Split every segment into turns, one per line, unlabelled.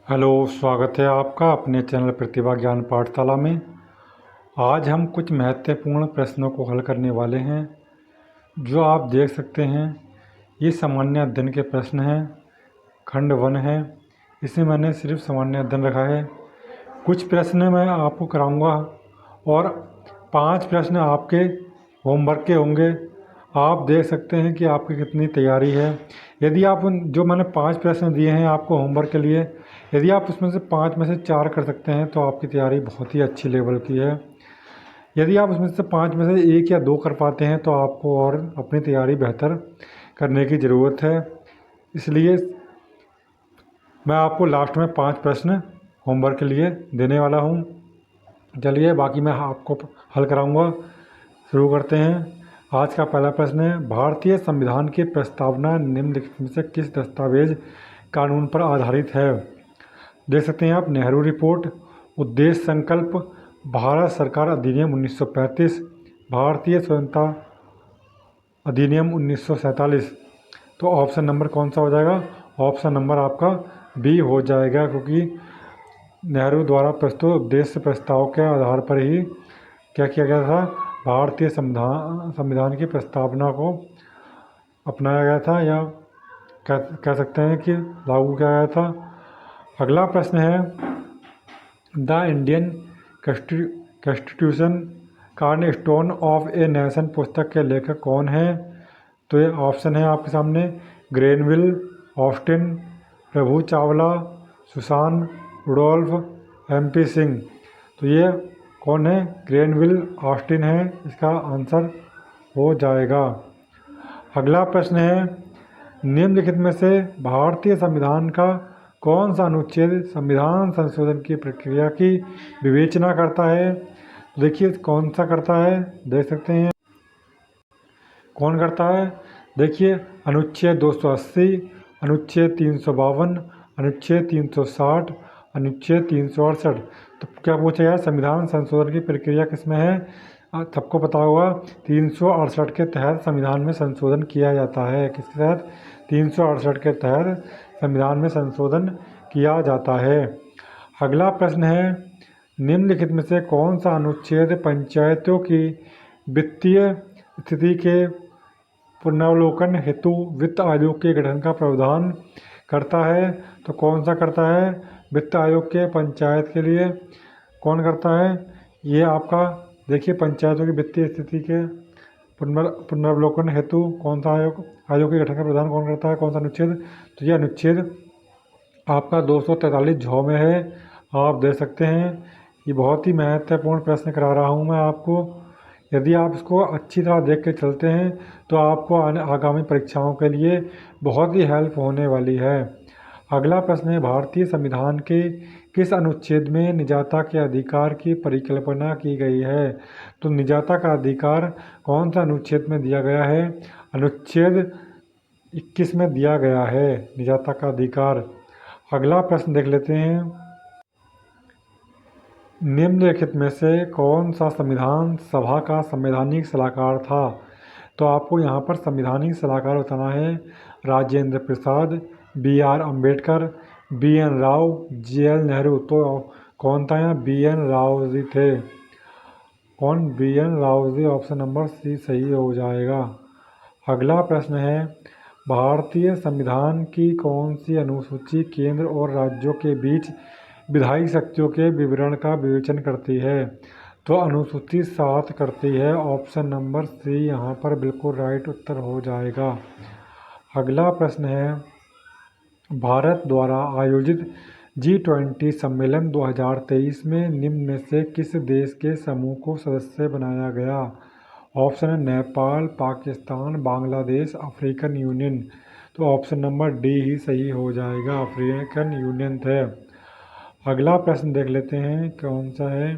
Hello, स्वागत है आपका अपने चैनल प्रतिभा ज्ञान पाठशाला में। आज हम कुछ महत्वपूर्ण प्रश्नों को हल करने वाले हैं जो आप देख सकते हैं। ये सामान्य अध्ययन के प्रश्न हैं, खंड 1 है। इसमें मैंने सिर्फ सामान्य अध्ययन रखा है। कुछ प्रश्न मैं आपको कराऊंगा और 5 प्रश्न आपके होमवर्क के होंगे। आप देख सकते हैं कि आपकी कितनी तैयारी है। यदि आप जो मैंने 5 प्रश्न दिए हैं आपको होमवर्क के लिए, यदि आप उसमें से 5 में से 4 कर सकते हैं तो आपकी तैयारी बहुत ही अच्छी लेवल की है। यदि आप उसमें से 5 में से 1 या 2 कर पाते हैं तो आपको और अपनी तैयारी बेहतर करने की ज़रूरत है। इसलिए मैं आपको लास्ट में 5 प्रश्न होमवर्क के लिए देने वाला हूँ। चलिए, बाकी मैं आपको हल कराऊंगा। शुरू करते हैं। आज का पहला प्रश्न है, भारतीय संविधान की प्रस्तावना निम्नलिखित में से किस दस्तावेज कानून पर आधारित है? देख सकते हैं आप, नेहरू रिपोर्ट, उद्देश्य संकल्प, भारत सरकार अधिनियम 1935, भारतीय स्वतंत्रता अधिनियम 1947। तो ऑप्शन नंबर कौन सा हो जाएगा? ऑप्शन नंबर आपका बी हो जाएगा, क्योंकि नेहरू द्वारा प्रस्तुत उद्देश्य प्रस्ताव के आधार पर ही क्या किया गया था? भारतीय संविधान की प्रस्तावना को अपनाया गया था, या कह सकते हैं कि लागू किया गया था। अगला प्रश्न है, the Indian constitution cornerstone of a nation पुस्तक के लेखक कौन है? तो ये ऑप्शन है आपके सामने, Granville, Austin, Prabhu Chawla, Susan Rudolph, MP Singh. तो ये कौन है? ग्रेनविल ऑस्टिन है, इसका आंसर हो जाएगा। अगला प्रश्न है, निम्नलिखित में से भारतीय संविधान का कौन सा अनुच्छेद संविधान संशोधन की प्रक्रिया की विवेचना करता है? तो देखिए कौन सा करता है, देख सकते हैं कौन करता है। देखिए, अनुच्छेद 280, अनुच्छेद 352, अनुच्छेद 360, अनुच्छेद 368। तो क्या पूछा गया? संविधान संशोधन की प्रक्रिया किसमें है? सबको पता होगा, 368 के तहत संविधान में संशोधन किया जाता है। किसके तहत? 368 के तहत संविधान में संशोधन किया जाता है। अगला प्रश्न है, निम्नलिखित में से कौन सा अनुच्छेद पंचायतों की वित्तीय स्थिति के पुनरावलोकन हेतु वित्त आयोग के गठन का प्रावधान करता है? तो कौन सा करता है? वित्त आयोग के पंचायत के लिए कौन करता है? ये आपका देखिए, पंचायतों की वित्तीय स्थिति के पुनरावलोकन हेतु कौन सा आयोग के गठन का प्रावधान कौन करता है? कौन सा अनुच्छेद? तो ये अनुच्छेद आपका 243 झ में है। आप देख सकते हैं, ये बहुत ही महत्वपूर्ण प्रश्न करा रहा हूँ मैं आपको। यदि आप इसको अच्छी तरह देख के चलते हैं तो आपको आगामी परीक्षाओं के लिए बहुत ही हेल्प होने वाली है। अगला प्रश्न है, भारतीय संविधान के किस अनुच्छेद में निजता के अधिकार की परिकल्पना की गई है? तो निजता का अधिकार कौन सा अनुच्छेद में दिया गया है? अनुच्छेद 21 में दिया गया है निजता का अधिकार। अगला प्रश्न देख लेते हैं, निम्नलिखित में से कौन सा संविधान सभा का संवैधानिक सलाहकार था? तो आपको यहाँ पर संवैधानिक सलाहकार बताना है। Rajendra Prasad, BR Ambedkar, BN Rao, JL Nehru. तो कौन था यहाँ? BN राव जी थे। कौन? BN Rao ji. Option number C सही हो जाएगा। अगला प्रश्न है, भारतीय संविधान की कौन सी अनुसूची केंद्र और राज्यों के बीच विधायी शक्तियों के विवरण का विवेचन करती है? तो अनुसूची 7 करती है। ऑप्शन नंबर C यहाँ पर बिल्कुल राइट उत्तर हो जाएगा। अगला प्रश्न है, भारत द्वारा आयोजित G20 सम्मेलन 2023 में निम्न में से किस देश के समूह को सदस्य बनाया गया? ऑप्शन है नेपाल, पाकिस्तान, बांग्लादेश, अफ्रीकन यूनियन। तो ऑप्शन नंबर D ही सही हो जाएगा, अफ्रीकन यूनियन थे। अगला प्रश्न देख लेते हैं कौन सा है।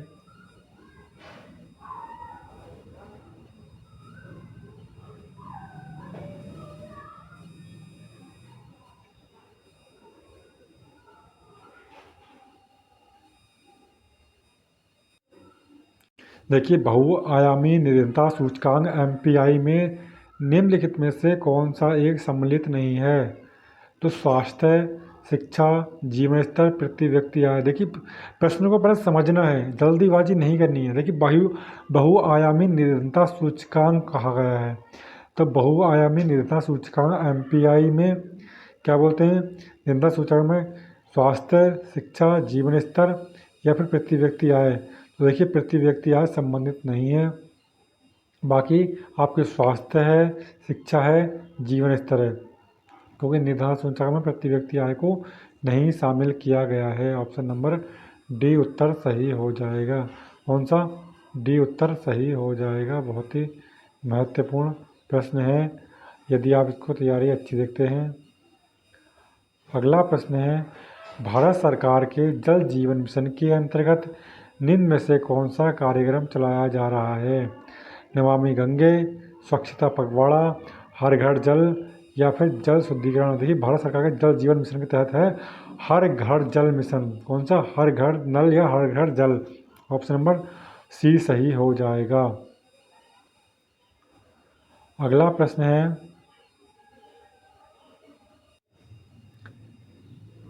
देखिए, बहुआयामी निरंतरता सूचकांक MPI में निम्नलिखित में से कौन सा एक सम्मिलित नहीं है? तो स्वास्थ्य, शिक्षा, जीवन स्तर, प्रति व्यक्ति आय। देखिए प्रश्न को पहले समझना है, जल्दीबाजी नहीं करनी है। देखिए बहुआयामी निर्धनता सूचकांक कहा गया है, तो बहुआयामी निर्धनता सूचकांक MPI में क्या बोलते हैं? निर्धनता सूचकांक में स्वास्थ्य, शिक्षा, जीवन स्तर या फिर प्रति व्यक्ति आय। तो देखिए प्रति व्यक्ति आय संबंधित नहीं है, बाकी आपके स्वास्थ्य है, शिक्षा है, जीवन स्तर है, क्योंकि निर्धारण सूचकांक में प्रति व्यक्ति आय को नहीं शामिल किया गया है। ऑप्शन नंबर डी उत्तर सही हो जाएगा। कौन सा? डी उत्तर सही हो जाएगा। बहुत ही महत्वपूर्ण प्रश्न है, यदि आप इसको तैयारी अच्छी देखते हैं। अगला प्रश्न है, भारत सरकार के जल जीवन मिशन के अंतर्गत निम्न में से कौन सा कार्यक्रम चलाया जा रहा है? नमामि गंगे, स्वच्छता पखवाड़ा, हर घर जल या फिर जल शुद्धिकरण। देखिए भारत सरकार के जल जीवन मिशन के तहत है हर घर जल मिशन। कौन सा? हर घर नल या हर घर जल। ऑप्शन नंबर सी सही हो जाएगा। अगला प्रश्न है,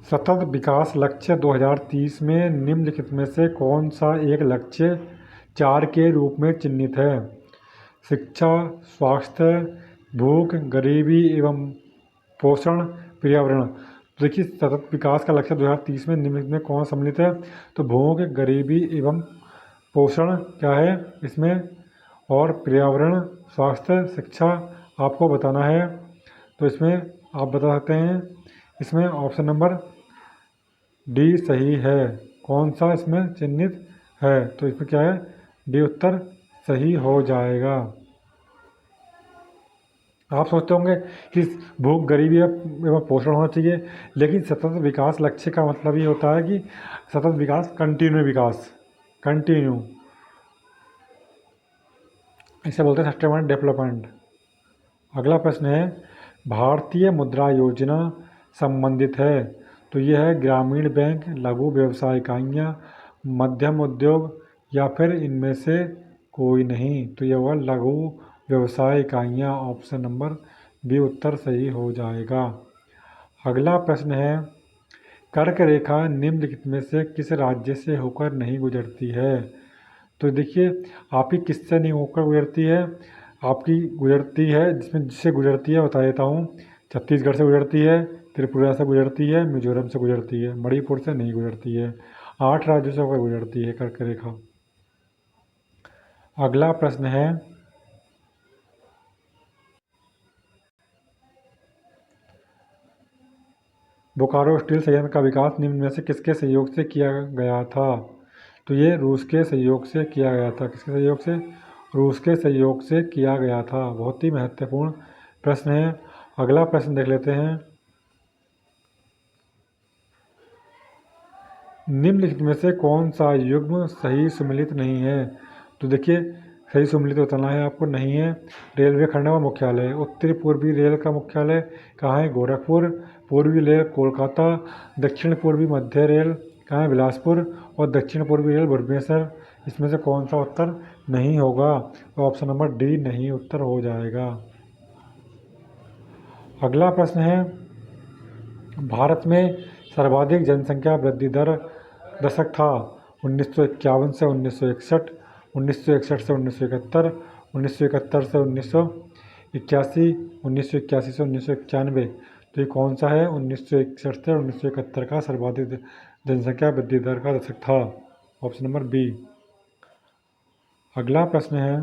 सतत विकास लक्ष्य 2030 में निम्नलिखित में से कौन सा एक लक्ष्य 4 के रूप में चिन्हित है? शिक्षा, स्वास्थ्य, भूख, गरीबी एवं पोषण, पर्यावरण। तो देखिए सतत विकास का लक्ष्य 2030 में निम्नलिखित में कौन सम्मिलित है? तो भूख, गरीबी एवं पोषण क्या है इसमें, और पर्यावरण, स्वास्थ्य, शिक्षा आपको बताना है। तो इसमें आप बता सकते हैं, इसमें ऑप्शन नंबर डी सही है। कौन सा इसमें चिन्हित है? तो इसमें क्या है? डी उत्तर सही हो जाएगा। आप सोचते होंगे कि भूख, गरीबी एवं पोषण होना चाहिए, लेकिन सतत विकास लक्ष्य का मतलब ये होता है कि सतत विकास, कंटिन्यू विकास, कंटिन्यू, इसे बोलते हैं सस्टेनेबल डेवलपमेंट। अगला प्रश्न है, भारतीय मुद्रा योजना संबंधित है, तो यह है ग्रामीण बैंक, लघु व्यवसाय इकाइयाँ, मध्यम उद्योग या फिर इनमें से कोई नहीं। तो यह हुआ लघु व्यवसाय इकाइयाँ। ऑप्शन नंबर बी उत्तर सही हो जाएगा। अगला प्रश्न है, कर्क रेखा निम्नलिखित में से किस राज्य से होकर नहीं गुजरती है? तो देखिए आपकी किससे नहीं होकर गुजरती है? आपकी गुजरती है जिससे गुजरती है बता देता हूँ। छत्तीसगढ़ से गुजरती है, त्रिपुरा से गुजरती है, मिजोरम से गुजरती है, मणिपुर से नहीं गुजरती है। 8 राज्यों से होकर गुजरती है कर्क रेखा। अगला प्रश्न है, बोकारो स्टील संयंत्र का विकास निम्न में से किसके सहयोग से किया गया था? तो ये रूस के सहयोग से किया गया था। किसके सहयोग से? रूस के सहयोग से किया गया था। बहुत ही महत्वपूर्ण प्रश्न है। अगला प्रश्न देख लेते हैं, निम्नलिखित में से कौन सा युग्म सही सुमेलित नहीं है? तो देखिए सही सुमेलित बताना है आपको। नहीं है। रेलवे खंड व मुख्यालय, उत्तरी पूर्वी रेल का मुख्यालय कहाँ है? गोरखपुर। पूर्वी रेल कोलकाता, दक्षिण पूर्वी मध्य रेल कहाँ है? बिलासपुर, और दक्षिण पूर्वी रेल भुवनेश्वर। इसमें से कौन सा उत्तर नहीं होगा? तो ऑप्शन नंबर डी नहीं उत्तर हो जाएगा। अगला प्रश्न है, भारत में सर्वाधिक जनसंख्या वृद्धि दर दशक था 1951 से 1961, 1961 से 1971, 1971 से 1981, 1981 से 1991। तो ये कौन सा है? 1961 से 1971 का सर्वाधिक जनसंख्या वृद्धि दर का दशक था। Option number B. अगला प्रश्न है,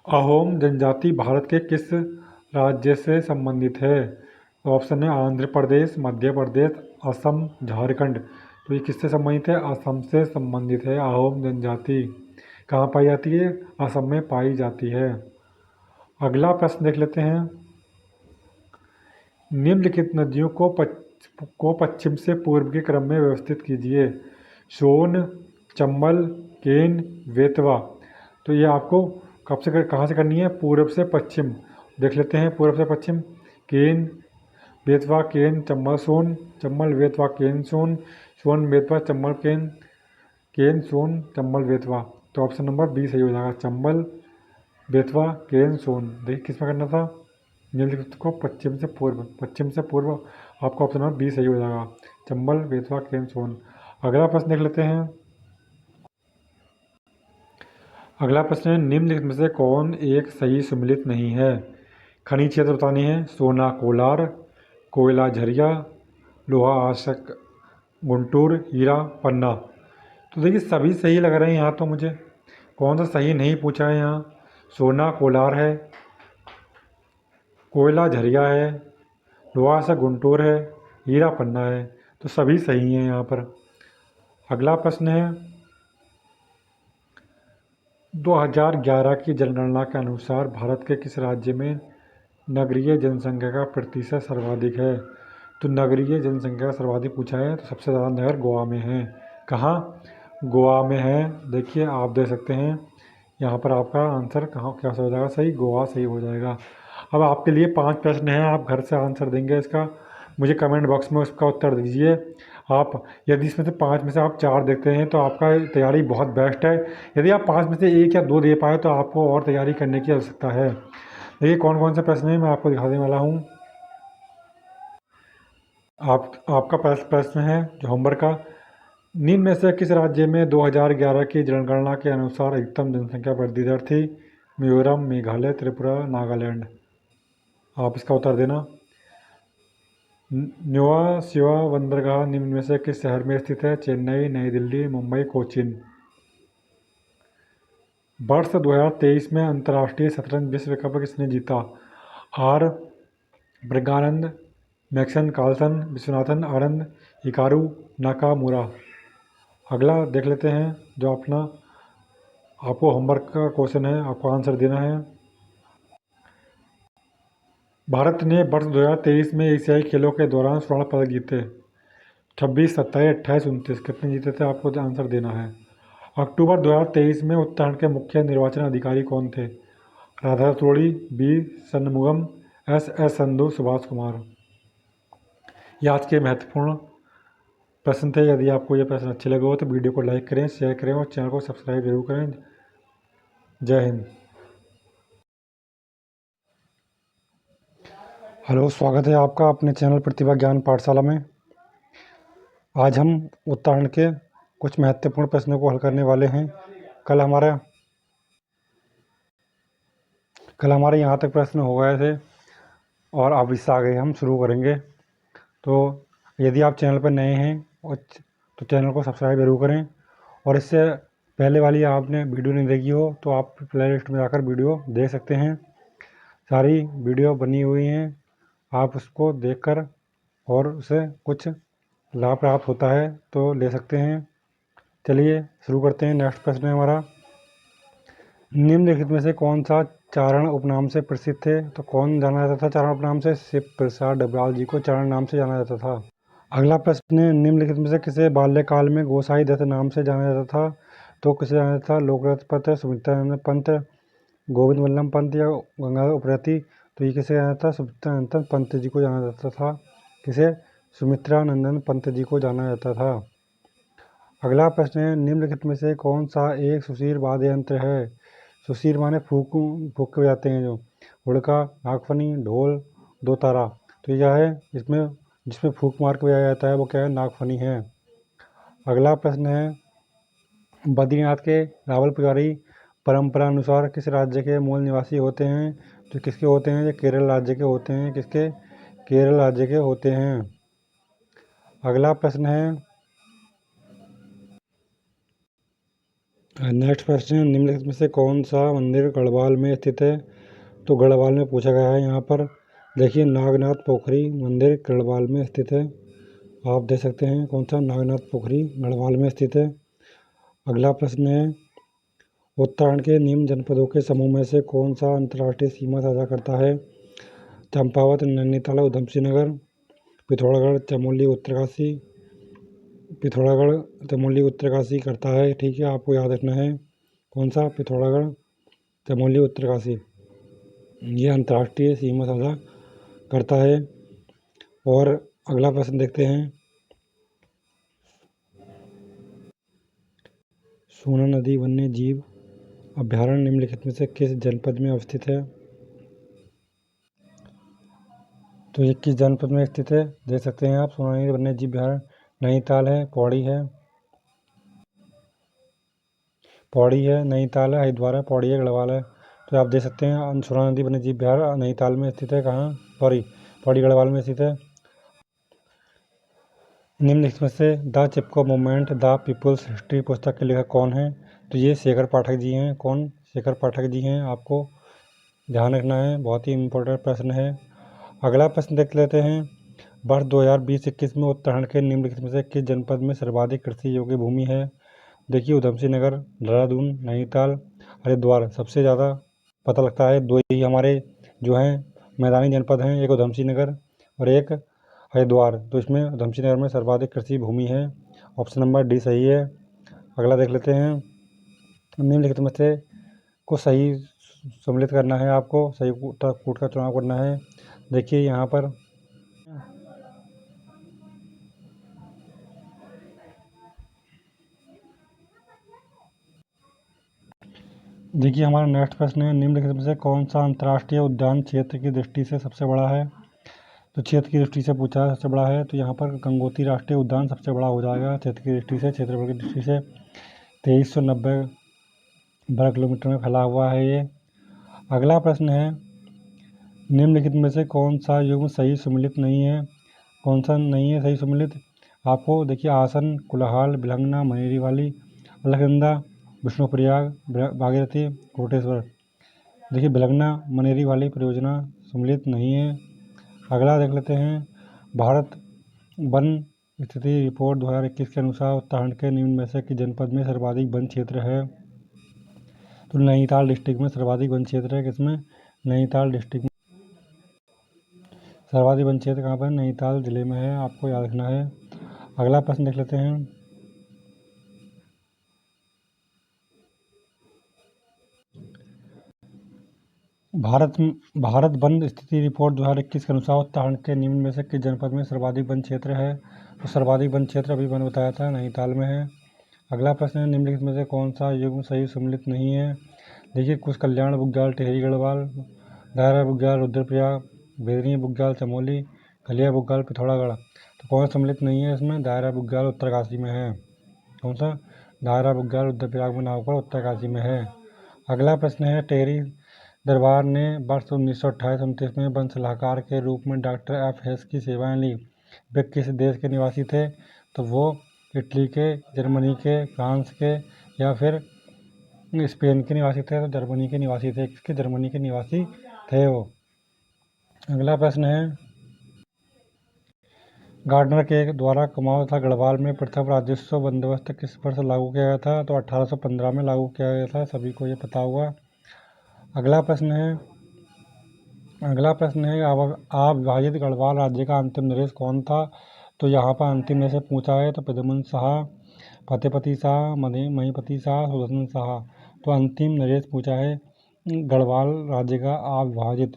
अहोम जनजाति भारत के किस राज्य से संबंधित है? तो ऑप्शन है आंध्र प्रदेश, मध्य प्रदेश, असम, झारखंड। तो ये किससे संबंधित है? असम से संबंधित है। अहोम जनजाति कहाँ पाई जाती है? असम में पाई जाती है। अगला प्रश्न देख लेते हैं, निम्नलिखित नदियों को पश्चिम से पूर्व के क्रम में व्यवस्थित कीजिए। सोन, चंबल, केन, बेतवा। तो ये आपको कहाँ से करनी है? पूर्व से पश्चिम। देख लेते हैं पूर्व से पश्चिम। केन, बेतवा, केन, चंबल, सोन, चंबल, बेतवा, केन, सोन, सोन, बेतवा, चंबल, केन, केन, सोन, चंबल, बेतवा। तो ऑप्शन नंबर बी सही हो जाएगा। चंबल, बेतवा, केन, सोन। देखिए किस में करना था? निम्नलिखित को पश्चिम से पूर्व आपका ऑप्शन नंबर बी सही हो जाएगा। चंबल, बेतवा, केम, सोन। अगला प्रश्न देख लेते हैं। अगला प्रश्न है, निम्नलिखित में से कौन एक सही सम्मिलित नहीं है? खनिज क्षेत्र बतानी है। सोना कोलार, कोयला झरिया, लोहा आशक गुंटूर, हीरा पन्ना। तो देखिए सभी सही लग रहे हैं यहाँ तो मुझे। कौन सा सही नहीं पूछा है यहाँ? सोना कोलार है, कोयला झरिया है, लोहा सा गुंटूर है, हीरा पन्ना है। तो सभी सही हैं यहाँ पर। अगला प्रश्न है, 2011 की जनगणना के अनुसार भारत के किस राज्य में नगरीय जनसंख्या का प्रतिशत सर्वाधिक है? तो नगरीय जनसंख्या का सर्वाधिक पूछा है तो सबसे ज़्यादा नगर गोवा में है। कहाँ? गोवा में है। देखिए आप देख सकते हैं यहाँ पर आपका आंसर कहाँ क्या हो जाएगा सही? गोवा सही हो जाएगा। अब आपके लिए 5 प्रश्न हैं, आप घर से आंसर देंगे इसका, मुझे कमेंट बॉक्स में उसका उत्तर दीजिए। आप यदि इसमें से 5 में से आप 4 देखते हैं तो आपका तैयारी बहुत बेस्ट है। यदि आप 5 में से 1 या 2 दे पाए तो आपको और तैयारी करने की आवश्यकता है। देखिए कौन कौन से प्रश्न हैं मैं आपको दिखाने वाला हूँ। आपका प्रश्न है जो होमवर्क का, निम्न में से किस राज्य में 2011 की जनगणना के अनुसार अधिकतम जनसंख्या वृद्धि दर थी? मिजोरम, मेघालय, त्रिपुरा, नागालैंड। आप इसका उत्तर देना। न्योआ शिवा बंदरगाह निम्न में से किस शहर में स्थित है? चेन्नई, नई दिल्ली, मुंबई, कोचीन। वर्ष 2023 में अंतर्राष्ट्रीय शतरंज विश्व कप किसने जीता? R Praggnanandhaa, Magnus Carlsen, Viswanathan Anand, Hikaru Nakamura. अगला देख लेते हैं जो अपना आपको होमवर्क का क्वेश्चन है, आपको आंसर देना है। भारत ने वर्ष 2023 में एशियाई खेलों के दौरान स्वर्ण पदक जीते 26, 27, 28, 29। कितने जीते थे आपको आंसर देना है। अक्टूबर 2023 में उत्तराखंड के मुख्य निर्वाचन अधिकारी कौन थे? Radha Todi, B Shanmugam, S S Sandhu, Subhash Kumar. ये आज के महत्वपूर्ण प्रश्न थे। यदि आपको ये प्रश्न अच्छे लगे हो तो वीडियो को लाइक करें, शेयर करें और चैनल को सब्सक्राइब जरूर करें। जय हिंद। हेलो, स्वागत है आपका अपने चैनल प्रतिभा ज्ञान पाठशाला में। आज हम उत्तराखंड के कुछ महत्वपूर्ण प्रश्नों को हल करने वाले हैं। कल हमारे यहाँ तक प्रश्न हो गए थे और अब इससे आगे हम शुरू करेंगे। तो यदि आप चैनल पर नए हैं तो चैनल को सब्सक्राइब जरूर करें, और इससे पहले वाली आपने वीडियो नहीं देखी हो तो आप प्ले लिस्ट में जाकर वीडियो देख सकते हैं। सारी वीडियो बनी हुई हैं, आप उसको देखकर और उसे कुछ लाभ प्राप्त होता है तो ले सकते हैं। चलिए शुरू करते हैं। नेक्स्ट प्रश्न है हमारा, निम्नलिखित में से कौन सा चारण उपनाम से प्रसिद्ध थे? तो कौन जाना जाता था चारण उपनाम से? शिव प्रसाद डबराल जी को चारण नाम से जाना जाता था। अगला प्रश्न है, निम्नलिखित में से किसे बाल्यकाल में गोसाई दत्त नाम से जाना जाता था? तो किसे जाना जाता था? लोकनाथ पंत, सुमित्रानंद पंत, गोविंद वल्लभ पंत या गंगाधर उप्रेती। तो ये किसे जाना जाता था? सुमित्रानंद पंत जी को जाना जाता था। किसे? सुमित्रानंदन पंत जी को जाना जाता था। अगला प्रश्न है, निम्नलिखित में से कौन सा एक सुशील वाद्य यंत्र है? सुशील माने फूक के बजाते हैं जो, हुड़का, नागफनी, ढोल, दो तारा। तो यह है इसमें जिसमें फूक मार के बजाया जाता है वो क्या है? नागफनी है। अगला प्रश्न है, बद्रीनाथ के रावल पुजारी परंपरा अनुसार किस राज्य के मूल निवासी होते हैं? तो किसके होते हैं? ये केरल राज्य के होते हैं। किसके? केरल राज्य के होते हैं। अगला प्रश्न है, नेक्स्ट प्रश्न, निम्नलिखित में से कौन सा मंदिर गढ़वाल में स्थित है? तो गढ़वाल में पूछा गया है यहाँ पर। देखिए नागनाथ पोखरी मंदिर गढ़वाल में स्थित है। आप देख सकते हैं कौन सा? नागनाथ पोखरी गढ़वाल में स्थित है। अगला प्रश्न है, उत्तराखंड के निम्न जनपदों के समूह में से कौन सा अंतर्राष्ट्रीय सीमा साझा करता है? चंपावत, नैनीताल, उधमसिंह नगर, पिथौरागढ़, चमोली, उत्तरकाशी। पिथौरागढ़, चमोली, उत्तरकाशी करता है। ठीक है, आपको याद रखना है कौन सा? पिथौरागढ़, चमोली, उत्तरकाशी। ये अंतर्राष्ट्रीय सीमा साझा करता है। और अगला प्रश्न देखते हैं, सोना नदी वन्य जीव अभयारण्य निम्नलिखित में से किस जनपद में अवस्थित है? तो ये किस जनपद में स्थित है, देख सकते हैं आप। सोनाली वन्यजीव विहार नैनीताल है, पौड़ी है, नैनीताल है, हरिद्वार है, पौड़ी है, गढ़वाल है। तो आप देख सकते हैं सोनाली वन्यजीव विहार नैनीताल में स्थित है। कहाँ? पौड़ी गढ़वाल में स्थित है। निम्नलिखित में से the Chipko movement the people's history पुस्तक के लेखक कौन है? तो ये शेखर पाठक जी हैं। कौन? शेखर पाठक जी हैं। आपको ध्यान रखना है, बहुत ही इम्पोर्टेंट प्रश्न है। अगला प्रश्न देख लेते हैं। वर्ष 2020-21 में उत्तराखंड के निम्नलिखित में से किस जनपद में सर्वाधिक कृषि योग्य भूमि है? देखिए, उधमसिंह नगर, देहरादून, नैनीताल, हरिद्वार। सबसे ज़्यादा पता लगता है दो ही हमारे जो हैं मैदानी जनपद हैं, एक उधमसिंह नगर और एक हरिद्वार। तो इसमें उधमसिंह नगर में सर्वाधिक कृषि भूमि है। ऑप्शन नंबर डी सही है। अगला देख लेते हैं। निम्नलिखित में से को सही सम्मिलित करना है, आपको सही कूट का चुनाव करना है। देखिए यहाँ पर देखिए हमारा नेक्स्ट प्रश्न है, निम्नलिखित में से कौन सा अंतर्राष्ट्रीय उद्यान क्षेत्र की दृष्टि से सबसे बड़ा है? तो क्षेत्र की दृष्टि से पूछा है सबसे बड़ा है, तो यहाँ पर गंगोत्री राष्ट्रीय उद्यान सबसे बड़ा हो जाएगा क्षेत्र की दृष्टि से। क्षेत्रफल की दृष्टि से 2390 वर्ग किलोमीटर में फैला हुआ है ये। अगला प्रश्न है, निम्नलिखित में से कौन सा युग्म सही सम्मिलित नहीं है? कौन सा नहीं है सही सम्मिलित? आपको देखिए आसन, कुलाहाल, बिलंगना, मनेरी वाली, अलकनंदा, विष्णुप्रयाग, भागीरथी, कोटेश्वर। देखिए बिलंगना मनेरी वाली परियोजना सम्मिलित नहीं है। अगला देख लेते हैं। भारत वन स्थिति रिपोर्ट 2021 के अनुसार उत्तराखंड के निम्न में से किस जनपद में सर्वाधिक वन क्षेत्र है? तो नैनीताल डिस्ट्रिक्ट में सर्वाधिक वन क्षेत्र है। किसमें? नैनीताल डिस्ट्रिक्ट में सर्वाधिक वन क्षेत्र कहाँ पर? नैनीताल जिले में है, आपको याद रखना है। अगला प्रश्न देख लेते हैं। भारत वन स्थिति रिपोर्ट 2021 के अनुसार उत्तराखंड के निम्न में से किस जनपद में सर्वाधिक वन क्षेत्र है? तो सर्वाधिक वन क्षेत्र अभी मैंने बताया था नैनीताल में है। अगला प्रश्न है, निम्नलिखित में से कौन सा युग्म सही सम्मिलित नहीं है? देखिए कुश कल्याण बुग्याल टिहरी गढ़वाल, दायरा बुग्याल रुद्रप्रयाग, बेदनी बुग्याल चमोली, कलिया बुग्याल पिथौरागढ़। तो कौन सम्मिलित नहीं है इसमें? दायरा बुग्याल उत्तरकाशी में है। कौन सा? दायरा बुग्याल रुद्रप्रयाग में ना होकर उत्तरकाशी में है। अगला प्रश्न है, टिहरी दरबार ने वर्ष 1928-29 में वन सलाहकार के रूप में डॉक्टर एफ हेस की सेवाएं ली। वे किस देश के निवासी थे? तो वो इटली के, जर्मनी के, फ्रांस के या फिर स्पेन के निवासी थे। तो जर्मनी के निवासी थे। किसके? जर्मनी के निवासी थे वो। अगला प्रश्न है, गार्डनर के द्वारा कुमाऊं तथा गढ़वाल में प्रथम राजस्व बंदोबस्त किस वर्ष लागू किया गया था? तो 1815 में लागू किया गया था, सभी को ये पता होगा। अगला प्रश्न है अविभाजित गढ़वाल राज्य का अंतिम नरेश कौन था? तो यहाँ पर अंतिम में से पूछा है, तो प्रद्युम्न शाह, फतेहपति शाह, महीपति शाह, सुदर्शन शाह। तो अंतिम नरेश पूछा है गढ़वाल राज्य का अविभाजित,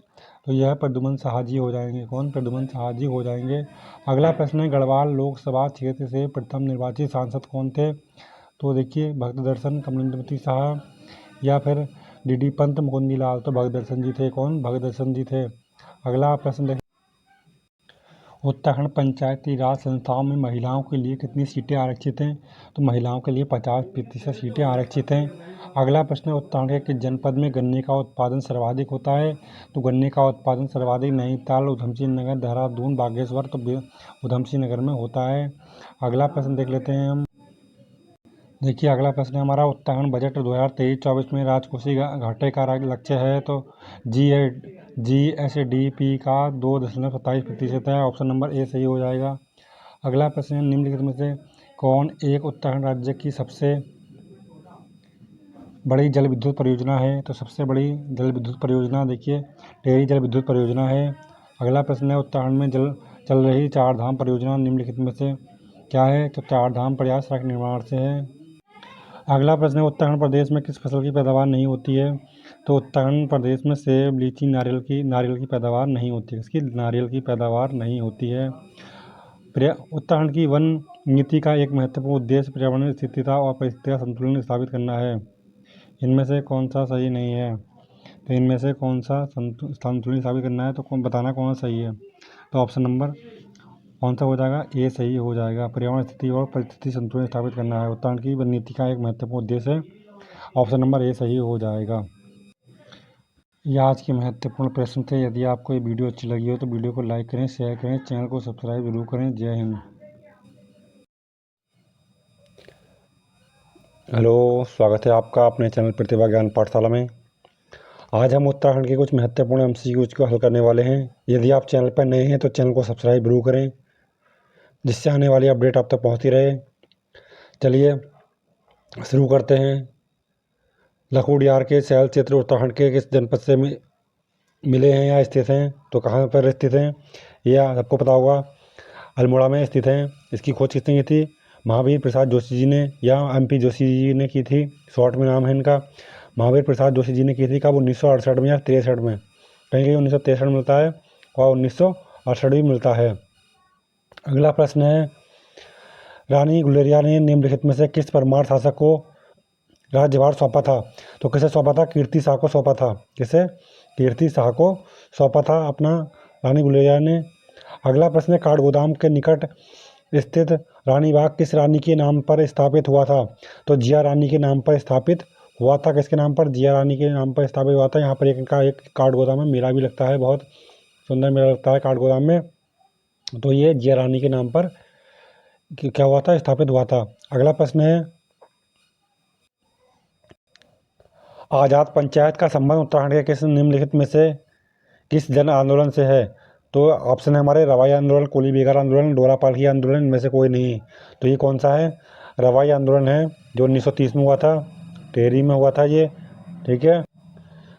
तो यह प्रद्युम्न शाह जी हो जाएंगे। कौन? प्रद्युम्न शाह जी हो जाएंगे। अगला प्रश्न है, गढ़वाल लोकसभा क्षेत्र से प्रथम निर्वाचित सांसद कौन थे? तो देखिए भक्तदर्शन, कमलेंद्रमती शाह या फिर डी पंत, मुकुंदी लाल। तो भगदर्शन जी थे। कौन? भगदर्शन जी थे। अगला प्रश्न देखिए, उत्तराखंड पंचायती राज संस्थाओं में महिलाओं के लिए कितनी सीटें आरक्षित हैं? तो महिलाओं के लिए 50% सीटें आरक्षित हैं। अगला प्रश्न है, उत्तराखंड के किस जनपद में गन्ने का उत्पादन सर्वाधिक होता है? तो गन्ने का उत्पादन सर्वाधिक नैनीताल, उधमसिंह नगर, देहरादून, बागेश्वर, तो उधमसिंह नगर में होता है। अगला प्रश्न देख लेते हैं हम। देखिए अगला प्रश्न है हमारा, उत्तराखंड बजट 2023-24 में राजकोषीय घाटे का लक्ष्य है। तो GSDP का 2.27% है। ऑप्शन नंबर ए सही हो जाएगा। अगला प्रश्न है, निम्नलिखित में से कौन एक उत्तराखंड राज्य की सबसे बड़ी जल विद्युत परियोजना है? तो सबसे बड़ी जल विद्युत परियोजना देखिए टिहरी जल विद्युत परियोजना है। अगला प्रश्न है, उत्तराखंड में चल रही चार धाम परियोजना निम्नलिखित में से क्या है? तो चार धाम प्रयास सड़क निर्माण से है। अगला प्रश्न है, उत्तराखंड प्रदेश में किस फसल की पैदावार नहीं होती है? तो उत्तराखंड प्रदेश में सेब, लीची, नारियल की पैदावार नहीं होती है। इसकी नारियल की पैदावार नहीं होती है। उत्तराखंड की वन नीति का एक महत्वपूर्ण उद्देश्य पर्यावरण स्थिरता और पारिस्थितिक संतुलन स्थापित करना है। इनमें से कौन सा सही नहीं है? तो इनमें से कौन सा संतुलन स्थापित करना है, तो बताना कौन सा सही है। तो ऑप्शन नंबर कौन सा हो जाएगा, ए सही हो जाएगा। पर्यावरण स्थिति और परिस्थिति संतुलन स्थापित करना है उत्तराखंड की वन नीति का एक महत्वपूर्ण उद्देश्य है। ऑप्शन नंबर ए सही हो जाएगा। यह आज के महत्वपूर्ण प्रश्न थे। यदि आपको ये वीडियो अच्छी लगी हो तो वीडियो को लाइक करें, शेयर करें, चैनल को सब्सक्राइब जरूर करें। जय हिंद। हेलो, स्वागत है आपका अपने चैनल प्रतिभा ज्ञान पाठशाला में। आज हम उत्तराखंड के कुछ महत्वपूर्ण एमसीक्यूज को हल करने वाले हैं। यदि आप चैनल पर नए हैं तो चैनल को सब्सक्राइब जरूर करें, जिससे आने वाली अपडेट आप तक पहुंचती रहे। चलिए शुरू करते हैं। लखोटियार के शैल क्षेत्र उत्तराखंड के किस जनपद से मिले हैं या स्थित हैं? तो कहाँ पर स्थित हैं? यह सबको पता होगा, अल्मोड़ा में स्थित हैं। इसकी खोज किसने की थी? महावीर प्रसाद जोशी जी ने या MP जोशी जी ने की थी। शॉर्ट में नाम है इनका, महावीर प्रसाद जोशी जी ने की थी। कब? 1968 में या 63 में? कहीं कहीं 1963 में मिलता है और 1968 भी मिलता है। अगला प्रश्न है, रानी गुलेरिया ने निम्नलिखित में से किस परमार शासक को राज्यभार सौंपा था? तो किसे सौंपा था? कीर्ति शाह को सौंपा था। किसे? कीर्ति शाह को सौंपा था अपना रानी गुलेरिया ने। अगला प्रश्न है, काठगोदाम के निकट स्थित रानी बाग किस रानी के नाम पर स्थापित हुआ था? तो जिया रानी के नाम पर स्थापित हुआ था। किसके नाम पर? जिया रानी के नाम पर स्थापित हुआ था। यहाँ पर एक काठगोदाम में मेला भी लगता है, बहुत सुंदर मेला लगता है काठगोदाम में। तो ये जिया रानी के नाम पर क्या हुआ था? स्थापित हुआ था। अगला प्रश्न है, आज़ाद पंचायत का संबंध उत्तराखंड के किस निम्नलिखित में से किस जन आंदोलन से है? तो ऑप्शन है हमारे रवाई आंदोलन, कोली बेगार आंदोलन, डोला पालकी आंदोलन, इनमें से कोई नहीं। तो ये कौन सा है? रवाई आंदोलन है, जो 1930 में हुआ था, टेहरी में हुआ था ये। ठीक है,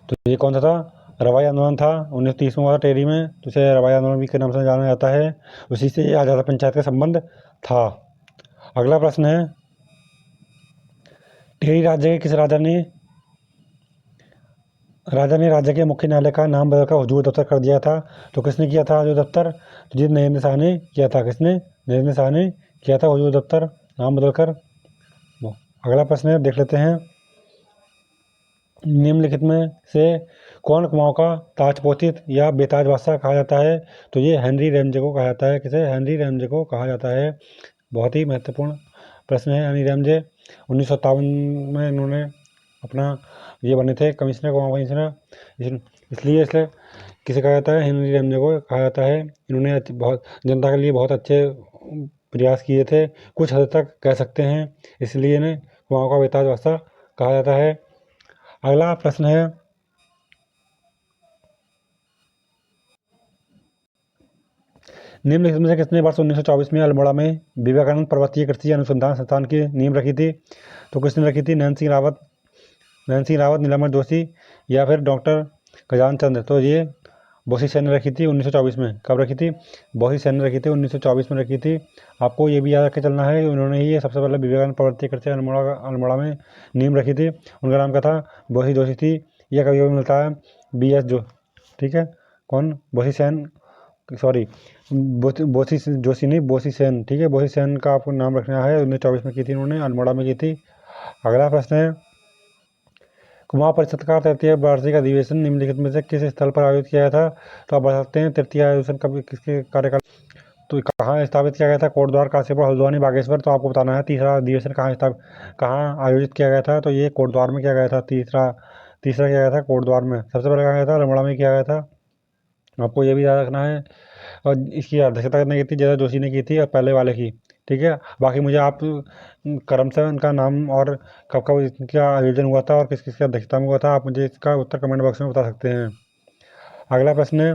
तो ये कौन सा था? रवाई आंदोलन था, 1930 में हुआ था टेहरी में, तो इसे रवाई आंदोलन भी के नाम से जाना जाता है। उसी से ये आज़ाद पंचायत का संबंध था। अगला प्रश्न है, टेहरी राज्य के किस राजा ने राज्य के मुख्य न्यायालय का नाम बदलकर हुजूर दफ्तर कर दिया था? तो किसने किया था हुजूर दफ्तर? तो जी नरेंद्र शाह ने किया था। किसने? नरेंद्र शाह ने किया था हुजूर दफ्तर नाम बदलकर। अगला प्रश्न है, देख लेते हैं, निम्नलिखित में से कौन कुमाऊं का ताजपोषित या बेताज बादशाह कहा जाता है? तो ये हेनरी रैमजे को कहा जाता है। किसे? हेनरी रैमजे को कहा जाता है। बहुत ही महत्वपूर्ण प्रश्न है। हेनरी रैमजे 1957 में इन्होंने अपना ये बने थे कमिश्नर, कुमाऊं कमिश्नर, इसलिए किसे कहा जाता है? हेनरी रैमजे को कहा जाता है। इन्होंने बहुत जनता के लिए बहुत अच्छे प्रयास किए थे, कुछ हद तक कह सकते हैं, इसलिए इन्हें कुमाऊं का बेताज बादशाह कहा जाता है। अगला प्रश्न है, निम्नलिखित में से किसने वर्ष 1924 में अल्मोड़ा में विवेकानंद पर्वतीय कृषि अनुसंधान संस्थान की नींव रखी थी? तो किसने रखी थी? नैन सिंह रावत, नीलमणि जोशी या फिर डॉक्टर खजान चंद? तो ये बोसी सेन ने रखी थी 1924 में। कब रखी थी? बोसी सेन ने रखी थी 1924 में रखी थी। आपको ये भी याद रख के चलना है, उन्होंने ही ये सबसे पहले विवेकानंद पर्वतीय कृषि अल्मोड़ा में नींव रखी थी। उनका नाम क्या था? बोसी जोशी थी। यह कभी कभी मिलता है BS जो, ठीक है, कौन? बोसी सेन, सॉरी, बोसी जोशी नहीं, बोसी सेन। ठीक है, बोसी सेन का आपको नाम रखना है। 1924 में की थी उन्होंने, अल्मोड़ा में की थी। अगला प्रश्न है, कुमाऊं परिषद का तृतीय वार्षिक अधिवेशन निम्नलिखित में से किस स्थल पर आयोजित किया गया था? तो आप बता सकते हैं तृतीय अधिवेशन कब, किसके कार्यकाल, तो कहाँ स्थापित किया गया था? कोटद्वार, काशीपुर, हल्द्वानी, बागेश्वर। तो आपको बताना है तीसरा अधिवेशन कहाँ आयोजित किया गया था? तो ये कोटद्वार में किया गया था। तीसरा किया गया था कोटद्वार में। सबसे पहले कहा गया था? अल्मोड़ा में किया गया था। आपको ये भी याद रखना है। और इसकी अध्यक्षता किसने की थी? जया जोशी ने की थी, और पहले वाले की। ठीक है, बाकी मुझे आप क्रमशः इनका नाम और कब कब इनका आयोजन हुआ था और किस किस की अध्यक्षता में हुआ था, आप मुझे इसका उत्तर कमेंट बॉक्स में बता सकते हैं। अगला प्रश्न है,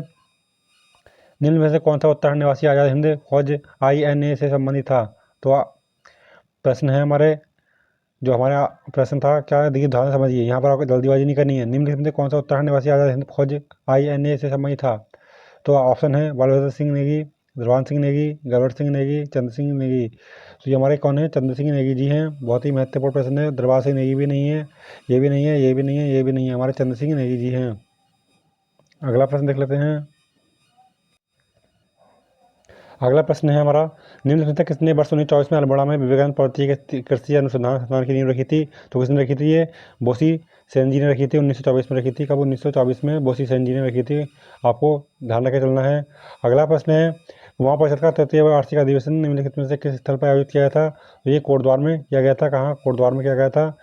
निम्न में से कौन सा उत्तराखंड निवासी आज़ाद हिंद फौज INA से संबंधित था? तो प्रश्न है हमारे, जो हमारा प्रश्न था, क्या देखिए ध्यान से समझिए, यहाँ पर आपको जल्दीबाजी नहीं करनी है। निम्नलिखित में से कौन सा उत्तराखंड निवासी आज़ाद हिंद फौज INA से संबंधित था? तो ऑप्शन है बलभद्र सिंह नेगी, धीरवान सिंह नेगी, गरुड़ सिंह नेगी, चंद्र सिंह नेगी। तो ये हमारे कौन है? चंद्र सिंह नेगी जी हैं। बहुत ही महत्वपूर्ण प्रश्न है। दरबार सिंह नेगी भी नहीं है, ये भी नहीं है, ये भी नहीं है, ये भी नहीं है, हमारे चंद्र सिंह नेगी जी हैं। अगला प्रश्न देख लेते हैं, अगला प्रश्न है हमारा, निम्नलिखित में किसने वर्ष 1924 में अल्मोड़ा में विवेकानंद प्रवर्ती कृषि अनुसंधान संस्थान की नींव रखी थी? तो किसने रखी थी? ये बोसी सेन जी ने रखी थी, 1924 में रखी थी। कब? 1924 में बोसी सेन जी ने रखी थी। आपको ध्यान रखे चलना है। अगला प्रश्न है, वहाँ परिषद का तृतीय वार्षिक अधिवेशन निम्नलिखित में से किस स्थल पर आयोजित किया गया था? तो ये कोटद्वार में किया गया था। कहाँ? कोटद्वार में किया गया था।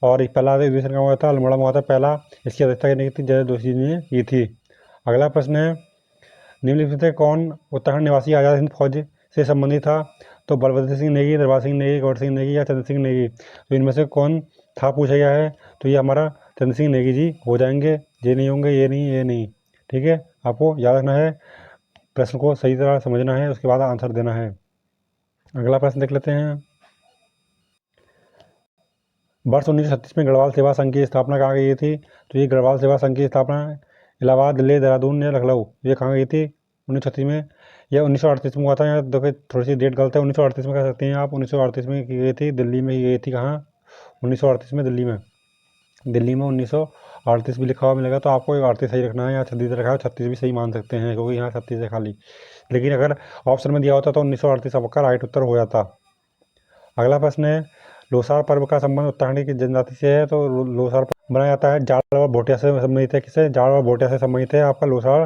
और एक पहला अधिवेशन कहाँ हुआ था? अल्मोड़ा में हुआ था पहला। इसकी अध्यक्षता करने की थी जय जोशी जी ने की थी। अगला प्रश्न है, निम्नलिखित में कौन उत्तराखंड निवासी आज़ाद हिंद फौज से संबंधित था? तो बलभद्र सिंह नेगी, दरबार सिंह नेगी, गौर सिंह नेगी या चंद्र सिंह नेगी? तो इनमें से कौन था पूछा गया है। तो ये हमारा चंद्र सिंह नेगी जी हो जाएंगे। ये नहीं होंगे, ये नहीं, ये नहीं। ठीक है, आपको याद रखना है, प्रश्न को सही तरह समझना है, उसके बाद आंसर देना है। अगला प्रश्न देख लेते हैं। वर्ष 1936 में गढ़वाल सेवा संघ की स्थापना कहाँ गई थी? तो ये गढ़वाल सेवा संघ की स्थापना इलाहाबाद, दिल्ली, देहरादून या लखनऊ, ये कहाँ गई थी 1936 में? या 1938 में हुआ था। यहाँ देखो थोड़ी सी डेट गलत है, 1938 में कह सकते हैं आप। 1938 में की गई थी, दिल्ली में की गई थी। कहाँ? 1938 में दिल्ली में। दिल्ली में 1938 भी लिखा हुआ मिलेगा, तो आपको 38 सही रखना है। यहाँ 36 रखा है, 36 भी सही मान सकते हैं क्योंकि यहाँ 36 है खाली। लेकिन अगर ऑप्शन में दिया होता तो 1938 आपका राइट उत्तर हो जाता। अगला प्रश्न है, लोसार पर्व का संबंध उत्तराखंड की जनजाति से है। तो लोसार पर्व मनाया जाता है जाड़ और भोटिया से संबंधित है। किससे? जाड़ और भोटिया से संबंधित है आपका लोसार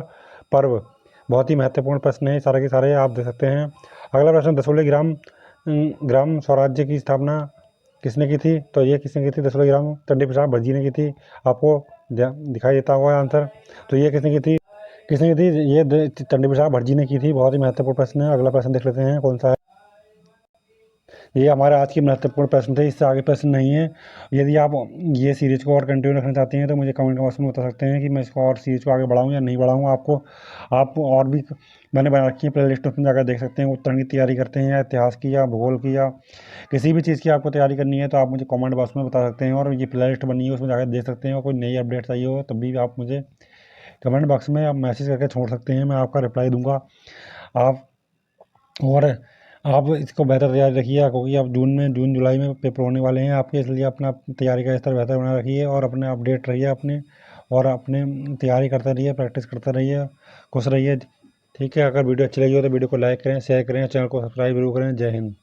पर्व। बहुत ही महत्वपूर्ण प्रश्न है, सारे के सारे आप दे सकते हैं। अगला प्रश्न, दसोली ग्राम स्वराज्य की स्थापना किसने की थी? तो ये किसने की थी? दसोली ग्राम चंडी प्रसाद भटजी ने की थी। आपको दिखाई देता होगा आंसर। तो ये किसने की थी? किसने की थी? ये चंडी प्रसाद भटजी ने की थी। बहुत ही महत्वपूर्ण प्रश्न है। अगला प्रश्न देख लेते हैं कौन सा है। ये हमारे आज की महत्वपूर्ण प्रश्न थे, इससे आगे प्रश्न नहीं है। यदि आप ये सीरीज को और कंटिन्यू रखना चाहते हैं तो मुझे कमेंट बॉक्स में बता सकते हैं कि मैं इसको और सीरीज को आगे बढ़ाऊँ या नहीं बढ़ाऊँ। आप और भी मैंने बना रखी है प्ले लिस्ट, उसमें जाकर देख सकते हैं। उत्तराखंड की तैयारी करते हैं या इतिहास की या भूगोल की या किसी भी चीज़ की आपको तैयारी करनी है तो आप मुझे कमेंट बॉक्स में बता सकते हैं। और ये प्ले लिस्ट बनी है, उसमें जाकर देख सकते हैं। और कोई नई अपडेट चाहिए हो तब भी आप मुझे कमेंट बॉक्स में आप मैसेज करके छोड़ सकते हैं, मैं आपका रिप्लाई दूंगा। आप और आप इसको बेहतर तैयारी रखिए क्योंकि अब जून जुलाई में पेपर होने वाले हैं आपके, इसलिए अपना तैयारी का स्तर बेहतर बना रखिए और अपने अपडेट रहिए अपने, और अपने तैयारी करते रहिए, प्रैक्टिस करते रहिए, खुश रहिए। ठीक है, अगर वीडियो अच्छी लगी हो तो वीडियो को लाइक करें, शेयर करें, चैनल को सब्सक्राइब जरूर करें। जय हिंद।